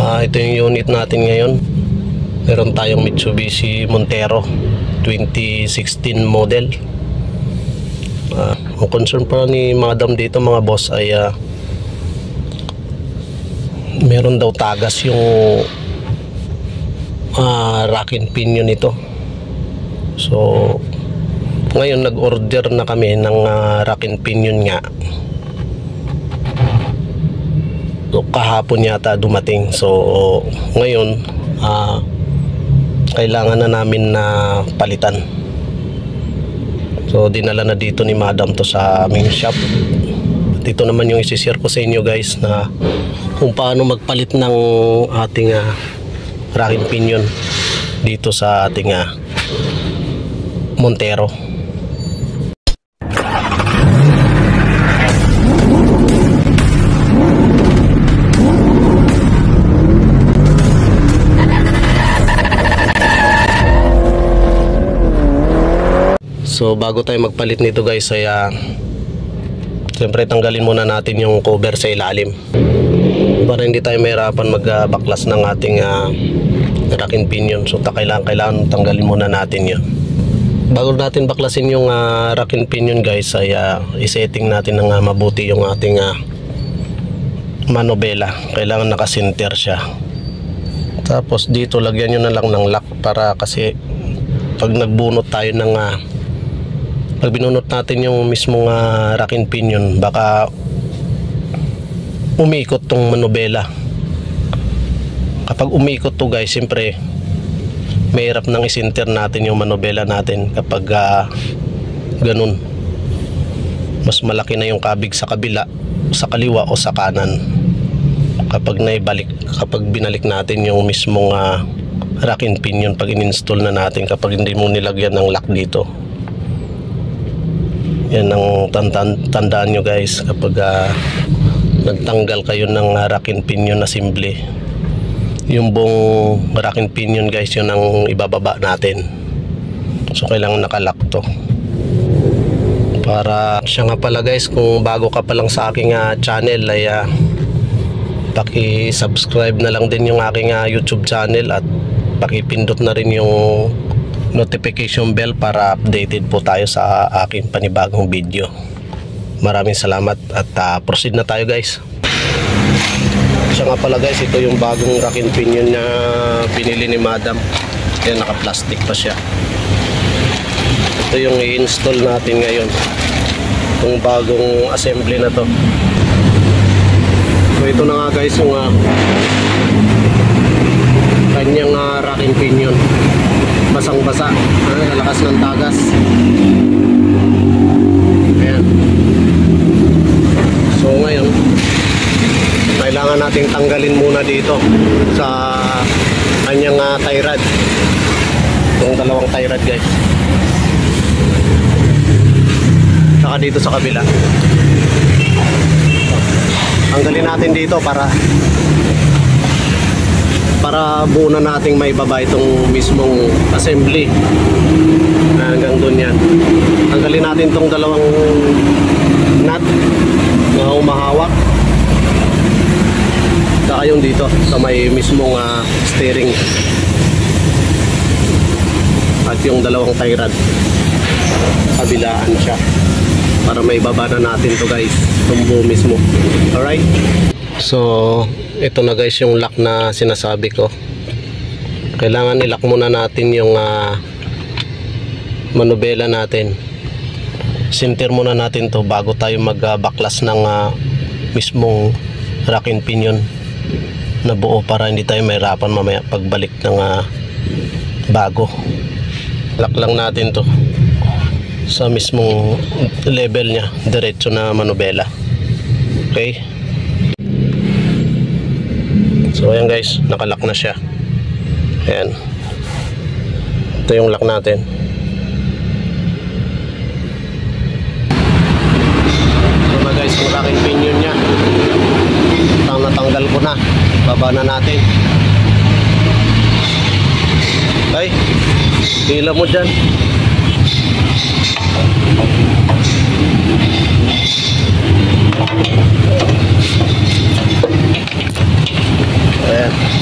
Ito yung unit natin ngayon. Meron tayong Mitsubishi Montero 2016 model. Ang concern pa ni madam dito mga boss ay meron daw tagas yung rack and pinion nito. So ngayon nag-order na kami ng rack and pinion nga. So, kahapon yata dumating. So ngayon kailangan na namin na palitan. So dinala na dito ni madam to sa aming shop. At ito naman yung isi-share ko sa inyo guys na kung paano magpalit ng ating rack and pinion dito sa ating Montero. So bago tayo magpalit nito guys ay siyempre tanggalin muna natin yung cover sa ilalim para hindi tayo mahirapan magbaklas ng ating rack and pinion. So kailangan tanggalin muna natin yun. Bago natin baklasin yung rack and pinion guys ay isetting natin ng mabuti yung ating manobela. Kailangan nakasinter siya. Tapos dito lagyan nyo na lang ng lock para kasi pag nagbunot tayo ng pag binunot natin yung mismong rack and pinion, baka umikot tong manobela. Kapag umikot to guys, siyempre mahirap nang isinter natin yung manobela natin kapag ganun. Mas malaki na yung kabig sa kabila, sa kaliwa o sa kanan kapag binalik natin yung mismong rack and pinion pag in-install na natin, kapag hindi mo nilagyan ng lock dito. Yan ang tandaan nyo guys kapag nagtanggal kayo ng rack and pinion assembly. Yung buong rack and pinion guys, yun ang ibababa natin. So kailangan nakalock to. Para siya nga pala guys, kung bago ka pa lang sa aking channel ay paki-subscribe na lang din yung aking YouTube channel at paki-pindot na rin yung notification bell para updated po tayo sa aking panibagong video. Maraming salamat at proceed na tayo guys. Siya nga pala guys, ito yung bagong rack and pinion na binili ni madam. Yan, naka-plastic pa siya. Ito yung i-install natin ngayon, itong bagong assembly na to. So ito na nga guys yung kanyang rack and pinion. Basang-basa, lakas ng tagas. Ayan. So ngayon kailangan nating tanggalin muna dito sa kanyang tie rod, yung dalawang tie rod guys, saka dito sa kabila. Tanggalin natin dito para buo na nating may baba itong mismong assembly hanggang doon yan. Tanggalin natin itong dalawang nut na umahawak, saka yung dito sa may mismong steering at yung dalawang tie rod kabilaan siya para may baba na natin to guys, itong buo mismo. Alright, so ito na guys yung lock na sinasabi ko. Kailangan i-lock muna natin yung manobela natin. Sinter muna natin to bago tayo magbaklas ng mismong rack and pinion na buo para hindi tayo mahirapan mamaya pagbalik ng bago. Lock lang natin to sa mismong level nya, diretso na manobela. Okay, so ayan guys, nakalock na siya. Ayan, ito yung lock natin. Ito na guys yung rack and pinion nya. Natanggal ko na, baba na natin. Ay, hila mo dyan. Ayan.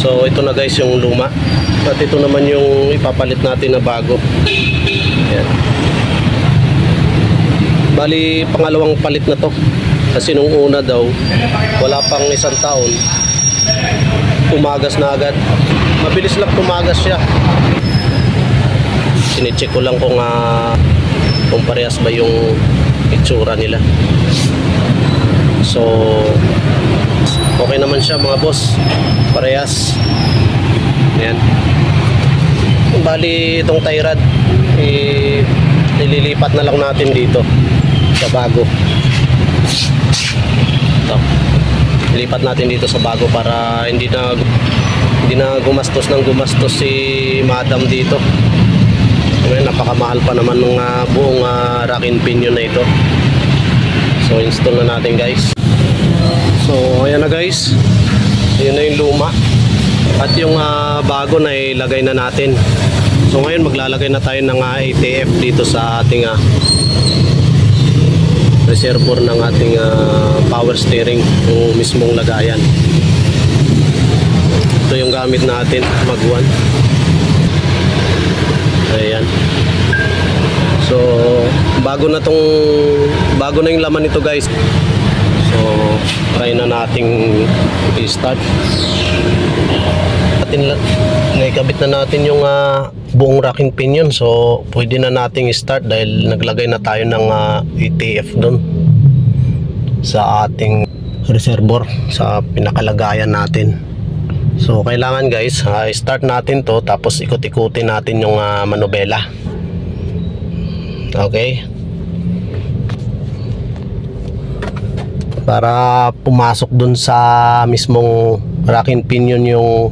So ito na guys yung luma. At ito naman yung ipapalit natin na bago. Ayan. Bali pangalawang palit na to. Kasi nung una daw, wala pang isang taon, tumagas na agad. Mabilis lang tumagas siya. Sinicheck ko lang kung parehas ba yung itsura nila. So okay naman siya mga boss, parehas. Ayan. Bali itong tie rod nililipat na lang natin dito sa bago. Ito, ilipat natin dito sa bago para hindi na gumastos si madam dito. Ngayon, napakamahal pa naman ng buong rack and pinion na ito. So install na natin guys. So ayan na guys, yun na yung luma at yung bago na ilagay na natin. So ngayon maglalagay na tayo ng ATF dito sa ating reservoir ng ating power steering, yung mismong lagayan. Ito yung gamit natin, Mag-1. Ayan. So bago na yung laman nito guys. So try na nating i-start. Naikabit na natin yung buong rack and pinion. So pwede na nating i-start dahil naglagay na tayo ng ATF doon sa ating reservoir, sa pinakalagayan natin. So kailangan guys, i-start natin to, tapos ikot-ikutin natin yung manubela. Okay, para pumasok dun sa mismong rack and pinion yung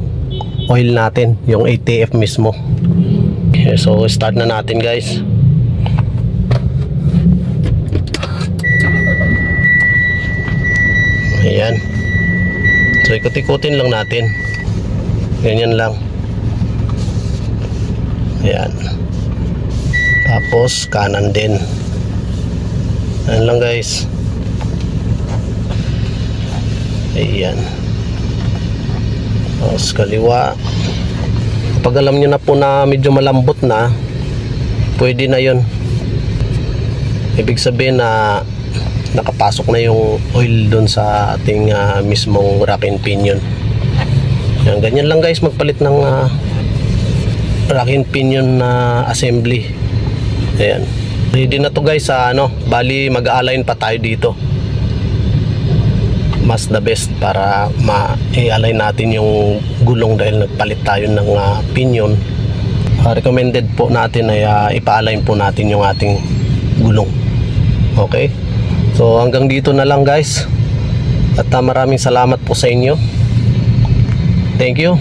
oil natin, yung ATF mismo. Okay, so start na natin guys. Ayan. So ikot-ikutin lang natin. Ganyan lang. Ayan. Tapos kanan din. Ayan lang guys. Ayan. Tapos kaliwa. Kapag alam nyo na po na medyo malambot na, pwede na yun. Ibig sabihin na nakapasok na yung oil dun sa ating mismong rack and pinion. Yan, ganyan lang guys magpalit ng rack and pinion na assembly. Ayan. Ready na to guys sa bali mag-align pa tayo dito. Mas the best para ma-align natin yung gulong dahil nagpalit tayo ng pinion. Recommended po natin ay ipa-align po natin yung ating gulong. Okay? So hanggang dito na lang guys. At maraming salamat po sa inyo. Thank you.